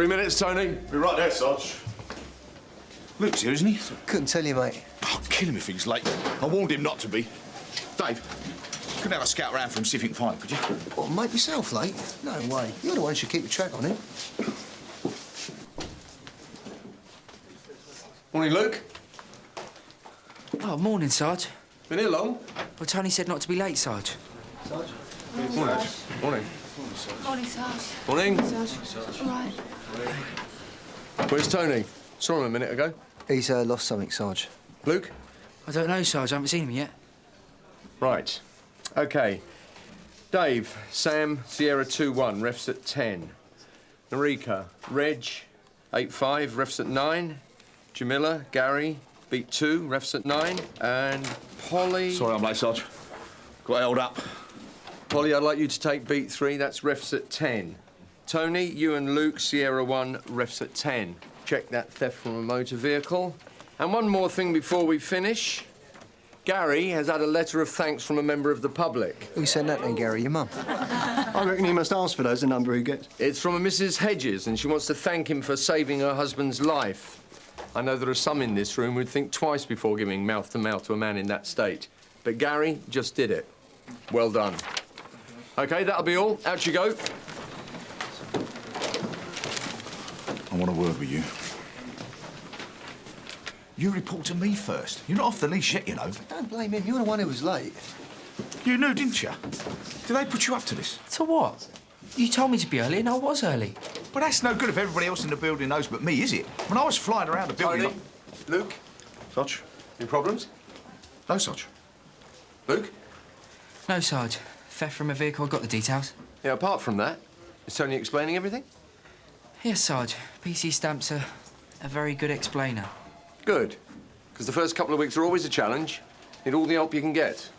3 minutes, Tony. Be right there, Sarge. Luke's here, isn't he? Couldn't tell you, mate. Oh, kill him if he's late. I warned him not to be. Dave, couldn't have a scout around for him, see if you can find him, could you? What, make yourself late? No way. You're the one who should keep a track on him. Morning, Luke. Oh, morning, Sarge. Been here long? Well, Tony said not to be late, Sarge. Sarge? Morning. Morning. Morning, Sarge. Morning. Sarge. All right. Where's Tony? Saw him a minute ago. He's lost something, Sarge. Luke? I don't know, Sarge. I haven't seen him yet. Right. OK. Dave, Sam, Sierra 2-1, refs at 10. Narika, Reg, 8-5, refs at 9. Jamila, Gary, beat 2, refs at 9. And Polly... Sorry I'm late, Sarge. Got held up. Polly, I'd like you to take beat 3, that's refs at 10. Tony, you and Luke, Sierra 1, refs at 10. Check that theft from a motor vehicle. And one more thing before we finish. Gary has had a letter of thanks from a member of the public. Who sent that then, Gary? Your mum? I reckon he must ask for those, the number he gets. It's from a Mrs. Hedges, and she wants to thank him for saving her husband's life. I know there are some in this room who'd think twice before giving mouth-to-mouth to a man in that state. But Gary just did it. Well done. OK, that'll be all. Out you go. I want a word with you. You report to me first. You're not off the leash yet, you know. Don't blame him. You're the one who was late. You knew, didn't you? Did they put you up to this? To what? You told me to be early, and I was early. But that's no good if everybody else in the building knows but me, is it? When I was flying around the building... Tony, Luke, Sarge? any problems? No, Sarge. Luke? No, Sarge. Theft from a vehicle. I got the details. Yeah, apart from that, is Tony explaining everything? Yes, Sarge. PC Stamp's a very good explainer. Good. Because the first couple of weeks are always a challenge. Need all the help you can get.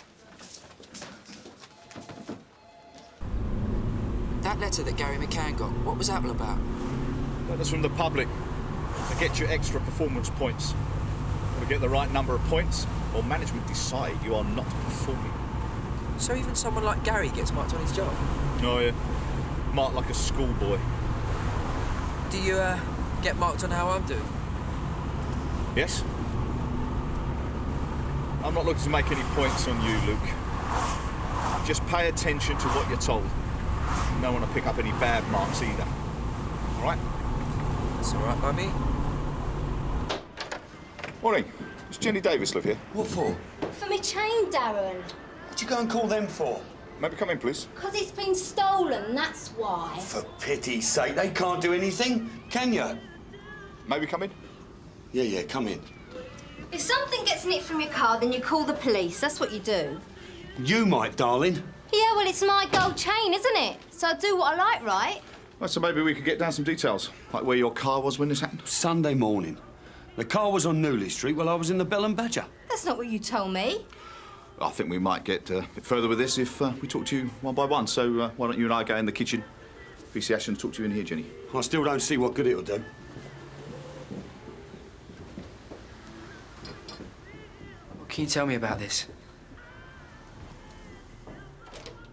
That letter that Gary McCann got, what was that all about? Letters from the public. They get you extra performance points. To get the right number of points, or management decide you are not performing. So even someone like Gary gets marked on his job? Oh, yeah. Marked like a schoolboy. Do you, get marked on how I'm doing? Yes? I'm not looking to make any points on you, Luke. Just pay attention to what you're told. You don't want to pick up any bad marks either. All right? It's all right by me. Morning. Does Jenny Davis live here? What for? For me chain, Darren. What'd you go and call them for? Maybe come in, please. Because it's been stolen, that's why. For pity's sake, they can't do anything, can you? Maybe come in? Yeah, come in. If something gets nicked from your car, then you call the police. That's what you do. You might, darling. Yeah, well, it's my gold chain, isn't it? So I do what I like, right? Well, so maybe we could get down some details, like where your car was when this happened. Sunday morning. The car was on Newley Street while I was in the Bell and Badger. That's not what you told me. I think we might get a bit further with this if we talk to you one by one. So why don't you and I go in the kitchen? PC Ashton talk to you in here, Jenny. I still don't see what good it'll do. What can you tell me about this?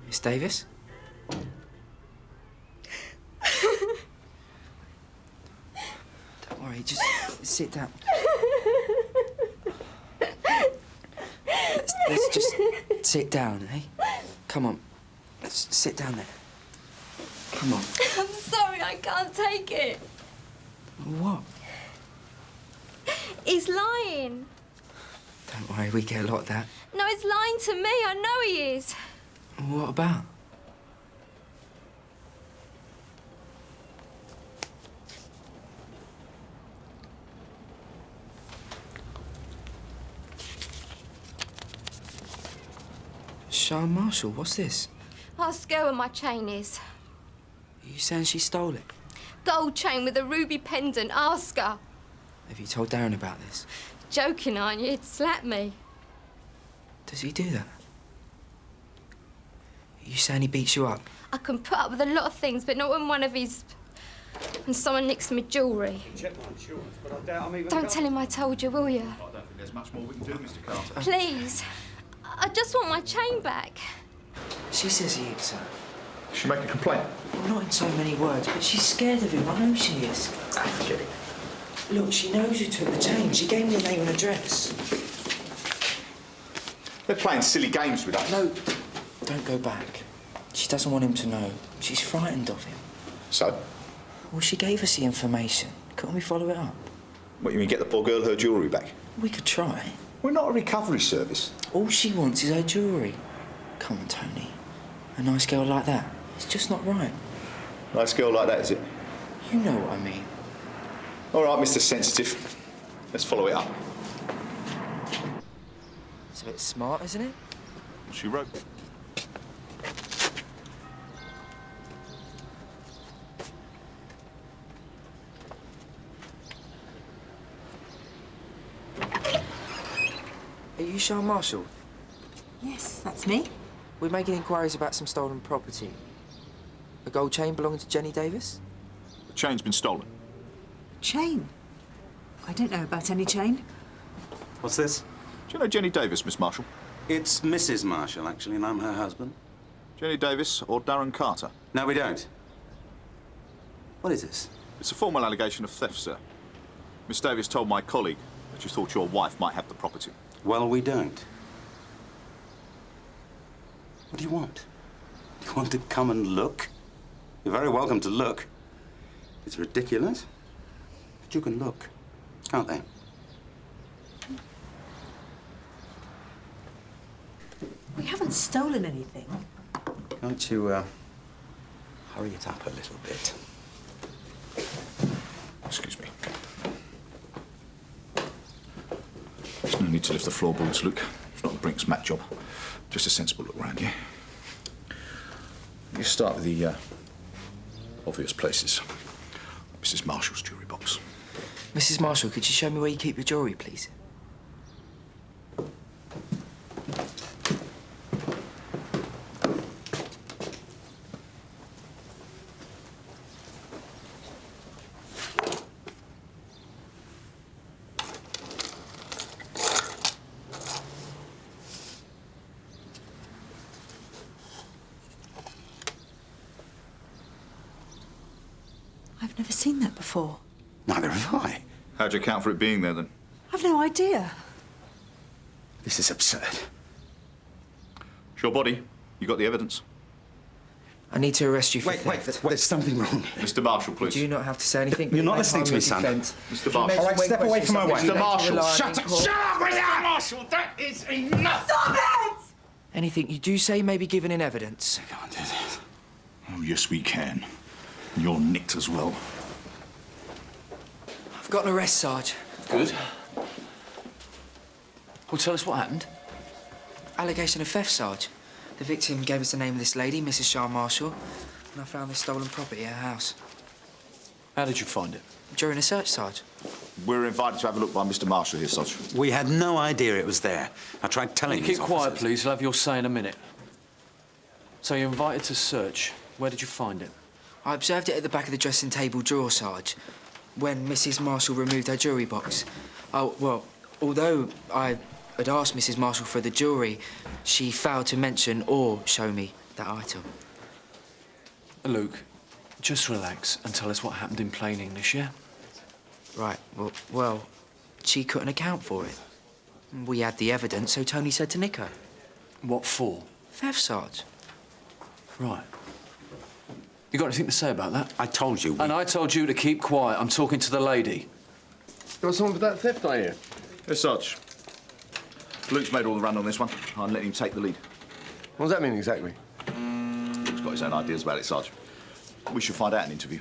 Miss Davis? Don't worry, just sit down. Let's just sit down, eh? Come on. Let's sit down there. Come on. I'm sorry, I can't take it. What? He's lying. Don't worry, we get a lot of that. No, he's lying to me. I know he is. What about? Sean Marshall, what's this? Ask her where my chain is. Are you saying she stole it? Gold chain with a ruby pendant. Ask her. Have you told Darren about this? Joking, aren't you? He'd slap me. Does he do that? Are you saying he beats you up? I can put up with a lot of things, but not when one of his... when someone nicks my jewellery. Check my insurance, but I doubt I'm even... Don't tell him I told you, will you? I don't think there's much more we can do, Mr. Carter. Please. I just want my chain back. She says he hits her. She make a complaint? Well, not in so many words, but she's scared of him. I know she is. Forget it. Look, she knows who took the chain. She gave me a name and address. They're playing silly games with us. No, don't go back. She doesn't want him to know. She's frightened of him. So? Well, she gave us the information. Couldn't we follow it up? What, you mean get the poor girl her jewellery back? We could try. We're not a recovery service. All she wants is her jewellery. Come on, Tony. A nice girl like that. It's just not right. Nice girl like that, is it? You know what I mean. All right, Mr. Sensitive. Let's follow it up. It's a bit smart, isn't it? She wrote. Are you Sean Marshall? Yes, that's me. We're making inquiries about some stolen property. A gold chain belonging to Jenny Davis? The chain's been stolen. Chain? I don't know about any chain. What's this? Do you know Jenny Davis, Miss Marshall? It's Mrs. Marshall, actually, and I'm her husband. Jenny Davis or Darren Carter? No, we don't. What is this? It's a formal allegation of theft, sir. Miss Davis told my colleague that you thought your wife might have the property. Well, we don't. What do you want? Do you want to come and look? You're very welcome to look. It's ridiculous, but you can look, can't they? We haven't stolen anything. Can't you, hurry it up a little bit? Excuse me. There's no need to lift the floorboards, Luke. It's not a Brink's mat job. Just a sensible look round, yeah? You start with the obvious places. Mrs. Marshall's jewellery box. Mrs. Marshall, could you show me where you keep your jewellery, please? I've never seen that before. Neither have I. How'd you account for it being there, then? I've no idea. This is absurd. It's your body. You got the evidence. I need to arrest you for Wait, theft. there's something wrong. Mr. Marshall, please. Do you not have to say anything? You're not Make listening to me, harmless son. defence. Mr. Marshall. All right, step away from my wife. Mr. Marshall, Shut up! Shut up with that! Marshall, that is enough! Stop it! Anything you do say may be given in evidence. I can't do this. Oh, yes, we can. You're nicked as well. I've got an arrest, Sarge. Good. Well, tell us what happened. Allegation of theft, Sarge. The victim gave us the name of this lady, Mrs. Sean Marshall, and I found this stolen property at her house. How did you find it? During a search, Sarge. We're invited to have a look by Mr. Marshall here, Sarge. We had no idea it was there. I tried telling Keep these quiet, officers. please. I'll have your say in a minute. So you're invited to search. Where did you find it? I observed it at the back of the dressing table drawer, Sarge, when Mrs. Marshall removed her jewellery box. Oh, well, although I had asked Mrs. Marshall for the jewellery, she failed to mention or show me that item. Luke, just relax and tell us what happened in plain English, yeah? Right, well, she couldn't account for it. We had the evidence, so Tony said to nick her. What for? Theft, Sarge. Right. You got anything to say about that? I told you. And I told you to keep quiet. I'm talking to the lady. You want someone for that theft, are you? Yes, Sarge. Luke's made all the run on this one. I'll let him take the lead. What does that mean exactly? Luke's got his own ideas about it, Sarge. We should find out in an interview.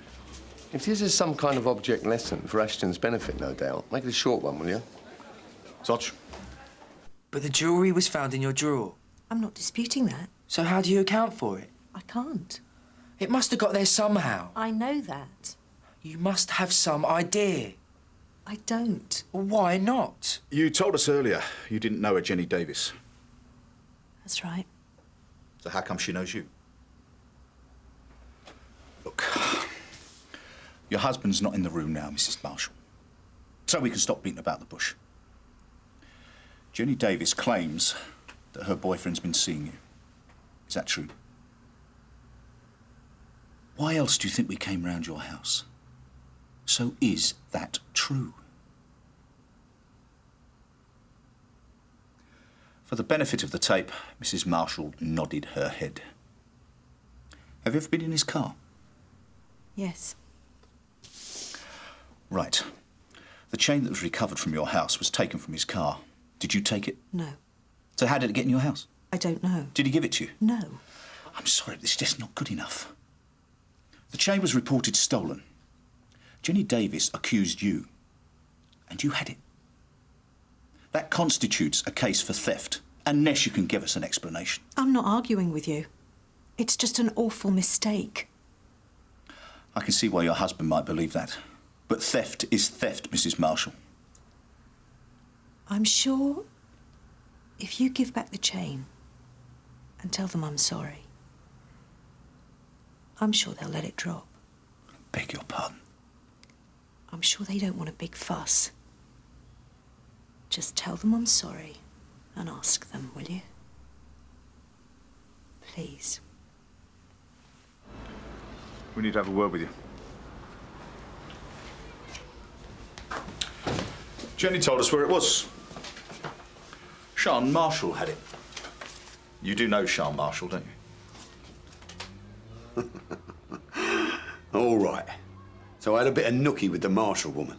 If this is some kind of object lesson for Ashton's benefit, no doubt, make it a short one, will you? Sarge? But the jewellery was found in your drawer. I'm not disputing that. So how do you account for it? I can't. It must have got there somehow. I know that. You must have some idea. I don't. Well, why not? You told us earlier you didn't know a Jenny Davis. That's right. So how come she knows you? Look, your husband's not in the room now, Mrs. Marshall. So we can stop beating about the bush. Jenny Davis claims that her boyfriend's been seeing you. Is that true? Why else do you think we came round your house? So is that true? For the benefit of the tape, Mrs. Marshall nodded her head. Have you ever been in his car? Yes. Right. The chain that was recovered from your house was taken from his car. Did you take it? No. So how did it get in your house? I don't know. Did he give it to you? No. I'm sorry, but it's just not good enough. The chain was reported stolen. Jenny Davis accused you, and you had it. That constitutes a case for theft, unless you can give us an explanation. I'm not arguing with you. It's just an awful mistake. I can see why your husband might believe that. But theft is theft, Mrs. Marshall. I'm sure if you give back the chain and tell them I'm sorry, I'm sure they'll let it drop. Beg your pardon. I'm sure they don't want a big fuss. Just tell them I'm sorry and ask them, will you? Please. We need to have a word with you. Jenny told us where it was. Sean Marshall had it. You do know Sean Marshall, don't you? All right. So I had a bit of nookie with the Marshall woman.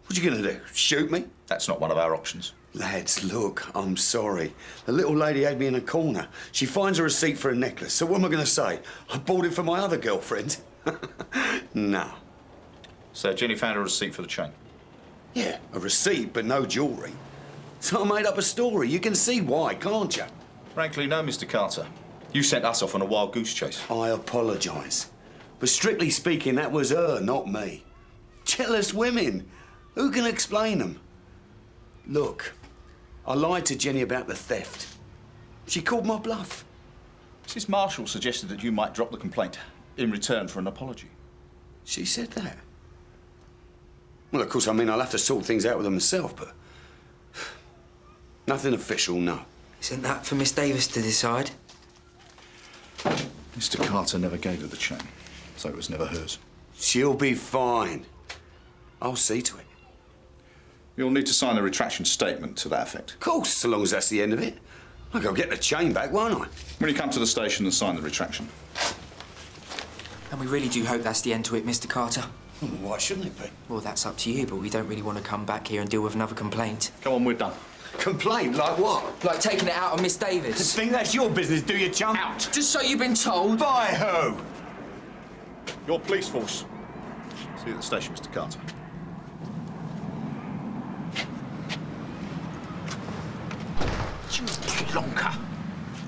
What you gonna do, shoot me? That's not one of our options. Lads, look, I'm sorry. The little lady had me in a corner. She finds a receipt for a necklace, so what am I gonna say? I bought it for my other girlfriend. No. So Jenny found a receipt for the chain? Yeah, a receipt, but no jewellery. So I made up a story. You can see why, can't you? Frankly, no, Mr. Carter. You sent us off on a wild goose chase. I apologise. But strictly speaking, that was her, not me. Jealous women. Who can explain them? Look, I lied to Jenny about the theft. She called my bluff. Mrs. Marshall suggested that you might drop the complaint in return for an apology. She said that? Well, of course, I mean, I'll have to sort things out with her myself, but... nothing official, no. Isn't that for Miss Davis to decide? Mr. Carter never gave her the chain, so it was never hers. She'll be fine. I'll see to it. You'll need to sign a retraction statement to that effect. Of course, so long as that's the end of it. I'll go get the chain back, won't I? When you come to the station and sign the retraction. And we really do hope that's the end to it, Mr. Carter. Well, why shouldn't it be? Well, that's up to you, but we don't really want to come back here and deal with another complaint. Come on, we're done. Complaint? Like what? Like taking it out on Miss Davis. Think that's your business, do you, chum? Out! Just so you've been told. By who? Your police force. See you at the station, Mr. Carter. You plonker.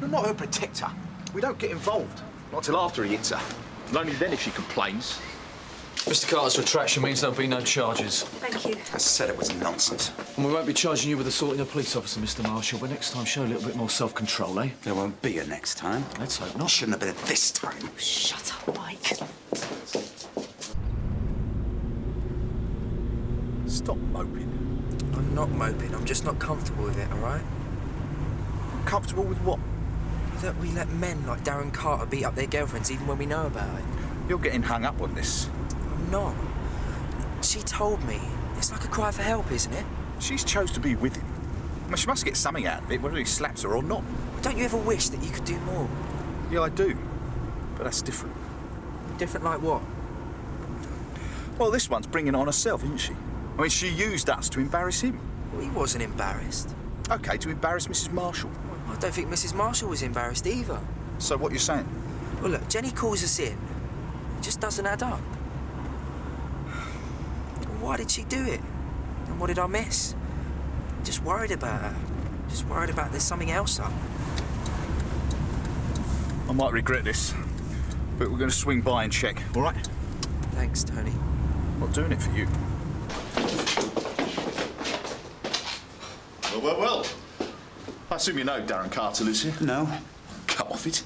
You're not her protector. We don't get involved. Not till after he hits her. And only then if she complains. Mr. Carter's retraction means there'll be no charges. Thank you. I said it was nonsense. And we won't be charging you with assaulting a police officer, Mr. Marshall, but next time show a little bit more self-control, eh? There won't be a next time. Let's hope not. Shouldn't have been at this time. Shut up, Mike. Stop moping. I'm not moping. I'm just not comfortable with it, all right? Comfortable with what? That we let men like Darren Carter beat up their girlfriends even when we know about it. You're getting hung up on this. I'm not. She told me. It's like a cry for help, isn't it? She's chose to be with him. Well, she must get something out of it, whether he slaps her or not. Don't you ever wish that you could do more? Yeah, I do. But that's different. Different like what? Well, this one's bringing it on herself, isn't she? I mean, she used us to embarrass him. Well, he wasn't embarrassed. OK, to embarrass Mrs. Marshall. I don't think Mrs. Marshall was embarrassed either. So what you're saying? Well, look, Jenny calls us in. It just doesn't add up. Why did she do it? And what did I miss? Just worried about her. Just worried about there's something else up. I might regret this, but we're going to swing by and check, all right? Thanks, Tony. Not doing it for you. Well. I assume you know Darren Carter lives here? No. Come off it.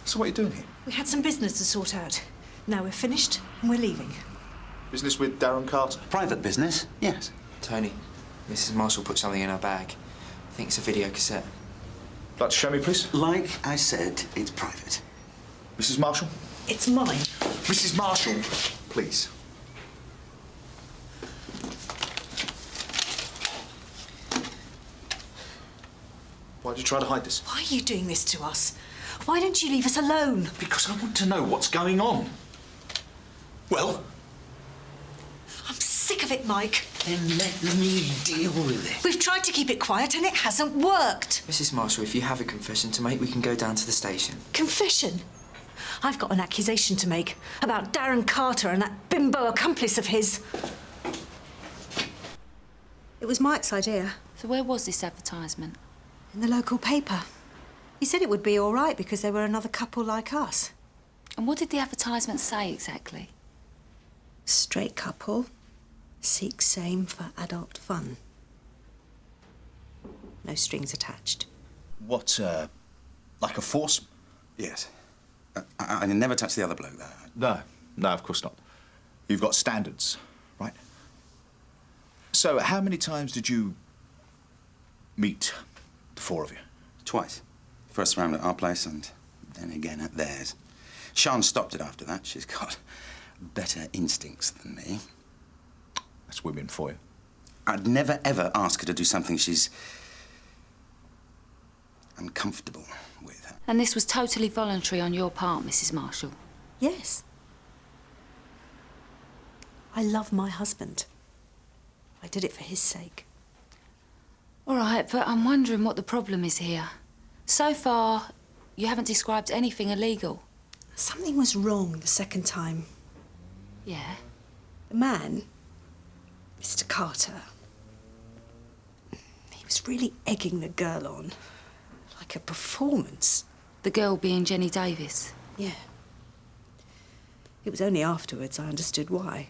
So what are you doing here? We had some business to sort out. Now we're finished and we're leaving. Business with Darren Carter? Private business, yes. Tony, Mrs. Marshall put something in her bag. I think it's a video cassette. Like to show me, please? Like I said, it's private. Mrs. Marshall? It's mine. Mrs. Marshall, please. Why did you try to hide this? Why are you doing this to us? Why don't you leave us alone? Because I want to know what's going on. Well? I'm sick of it, Mike. Then let me deal with it. We've tried to keep it quiet and it hasn't worked. Mrs. Marshall, if you have a confession to make, we can go down to the station. Confession? I've got an accusation to make about Darren Carter and that bimbo accomplice of his. It was Mike's idea. So where was this advertisement? In the local paper. He said it would be all right because they were another couple like us. And what did the advertisement say exactly? Straight couple seek same for adult fun. No strings attached. What, like a foursome? Yes. I never touched the other bloke, though. No, of course not. You've got standards, right? So, how many times did you meet the four of you? Twice. First round at our place and then again at theirs. Sian stopped it after that. She's got better instincts than me. That's women for you. I'd never, ever ask her to do something she's uncomfortable with. And this was totally voluntary on your part, Mrs. Marshall? Yes. I love my husband. I did it for his sake. All right, but I'm wondering what the problem is here. So far, you haven't described anything illegal. Something was wrong the second time. Yeah? The man, Mr. Carter, he was really egging the girl on. Like a performance. The girl being Jenny Davis? Yeah. It was only afterwards I understood why.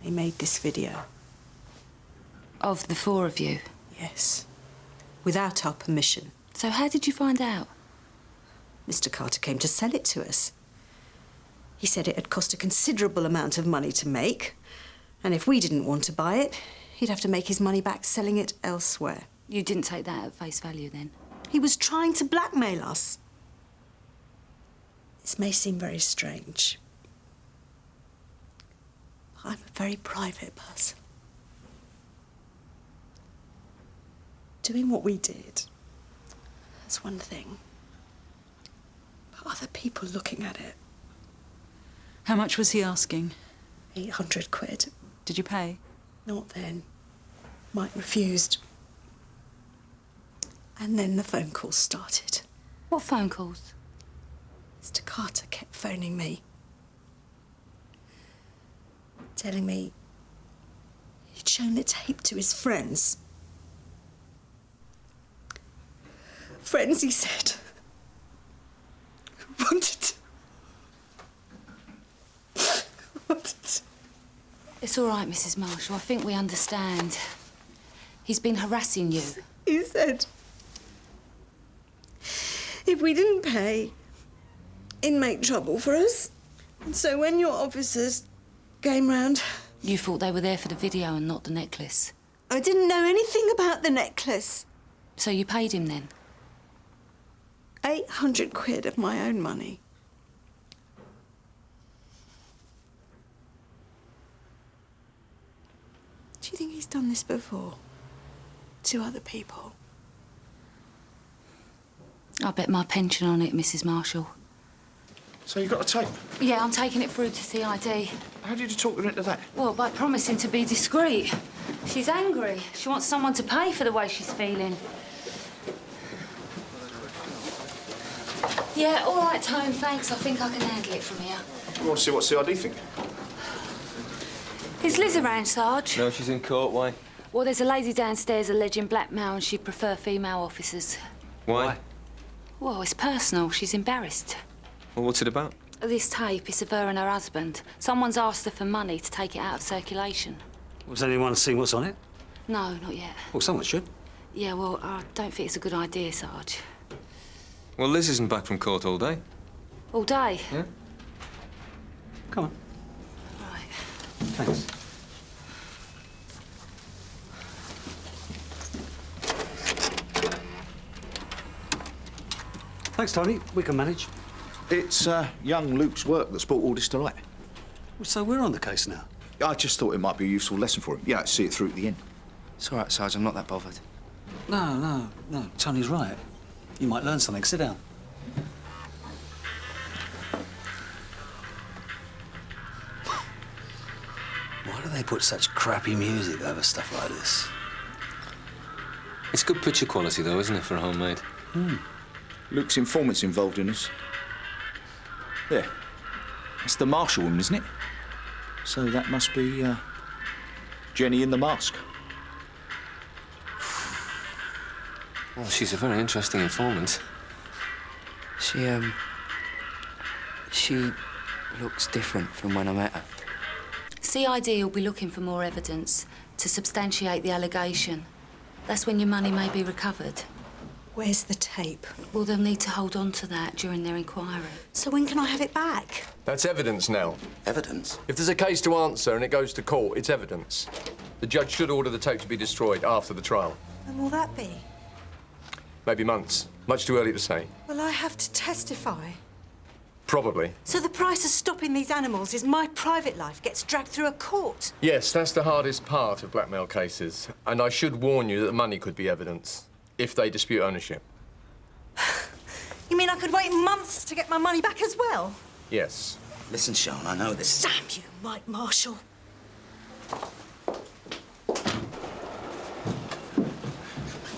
He made this video. Of the four of you? Yes. Without our permission. So how did you find out? Mr. Carter came to sell it to us. He said it had cost a considerable amount of money to make, and if we didn't want to buy it, he'd have to make his money back selling it elsewhere. You didn't take that at face value, then? He was trying to blackmail us. This may seem very strange. But I'm a very private person. Doing what we did, that's one thing. But other people looking at it. How much was he asking? 800 quid. Did you pay? Not then. Mike refused. And then the phone calls started. What phone calls? Mr. Carter kept phoning me. Telling me he'd shown the tape to his friends. Friends, he said, who wanted to. It's all right, Mrs. Marshall. I think we understand. He's been harassing you. He said if we didn't pay, he'd make trouble for us. And so when your officers came round... You thought they were there for the video and not the necklace? I didn't know anything about the necklace. So you paid him then? 800 quid of my own money. Do you think he's done this before? To other people? I bet my pension on it, Mrs. Marshall. So you got a tape? Yeah, I'm taking it through to CID. How did you talk her into that? Well, by promising to be discreet. She's angry. She wants someone to pay for the way she's feeling. Yeah, all right, Tone, thanks. I think I can handle it from here. You want to see what CID think? Is Liz around, Sarge? No, she's in court. Why? Well, there's a lady downstairs alleging blackmail and she'd prefer female officers. Why? Well, it's personal. She's embarrassed. Well, what's it about? This tape is of her and her husband. Someone's asked her for money to take it out of circulation. Was anyone seen what's on it? No, not yet. Well, someone should. Yeah, well, I don't think it's a good idea, Sarge. Well, Liz isn't back from court all day. All day? Yeah? Come on. Right. Thanks. Thanks, Tony. We can manage. It's young Luke's work that's brought all this to light. So we're on the case now? I just thought it might be a useful lesson for him. Yeah, see it through to the end. It's all right, Sarge, I'm not that bothered. No, Tony's right. You might learn something. Sit down. Why do they put such crappy music over stuff like this? It's good picture quality, though, isn't it, for a homemade? Luke's informant's involved in this. There. That's the Marshall woman, isn't it? So that must be, Jenny in the mask. Well, she's a very interesting informant. She looks different from when I met her. CID will be looking for more evidence to substantiate the allegation. That's when your money may be recovered. Where's the tape? Well, they'll need to hold on to that during their inquiry. So when can I have it back? That's evidence now. Evidence? If there's a case to answer and it goes to court, it's evidence. The judge should order the tape to be destroyed after the trial. When will that be? Maybe months. Much too early to say. Will I have to testify? Probably. So the price of stopping these animals is my private life gets dragged through a court? Yes, that's the hardest part of blackmail cases. And I should warn you that the money could be evidence, if they dispute ownership. You mean I could wait months to get my money back as well? Yes. Listen, Sean, I know this... Damn you, Mike Marshall.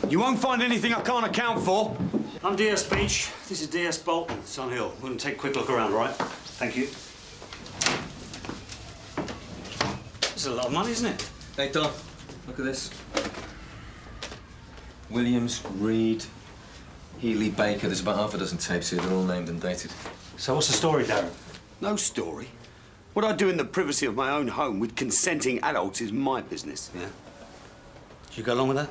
You won't find anything I can't account for. I'm DS Beech. This is DS Boulton, Sun Hill. We're going to take a quick look around, all right? Thank you. This is a lot of money, isn't it? Hey, Don, look at this. Williams, Reed, Healy, Baker. There's about half a dozen tapes here. They're all named and dated. So what's the story, Darren? No story. What I do in the privacy of my own home with consenting adults is my business. Yeah. Do you go along with that?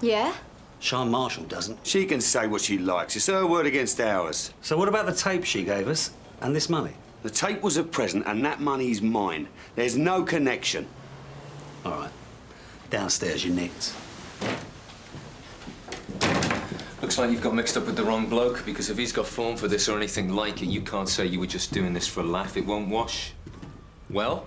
Yeah? Sean Marshall doesn't. She can say what she likes. It's her word against ours. So what about the tape she gave us and this money? The tape was a present and that money's mine. There's no connection. All right. Downstairs, you nicked. Looks like you've got mixed up with the wrong bloke, because if he's got form for this or anything like it, you can't say you were just doing this for a laugh. It won't wash. Well?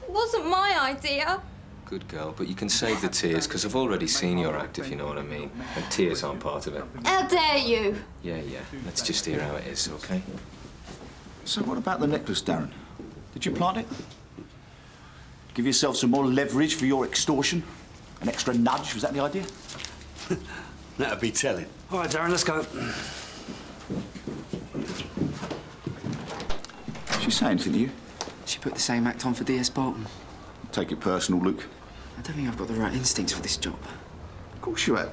It wasn't my idea. Good girl, but you can save the tears, because I've already seen your act, if you know what I mean. And tears aren't part of it. How dare you? Yeah. Let's just hear how it is, OK? So what about the necklace, Darren? Did you plant it? Give yourself some more leverage for your extortion? An extra nudge, was that the idea? That'd be telling. All right, Darren, let's go. Did she say anything to you? She put the same act on for DS Boulton. Take it personal, Luke. I don't think I've got the right instincts for this job. Of course you had.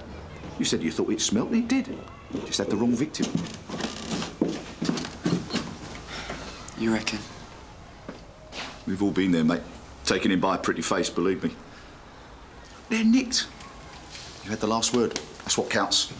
You said you thought it smelt, and it did. You just had the wrong victim. You reckon? We've all been there, mate. Taken in by a pretty face, believe me. They're nicked. You had the last word. That's what counts.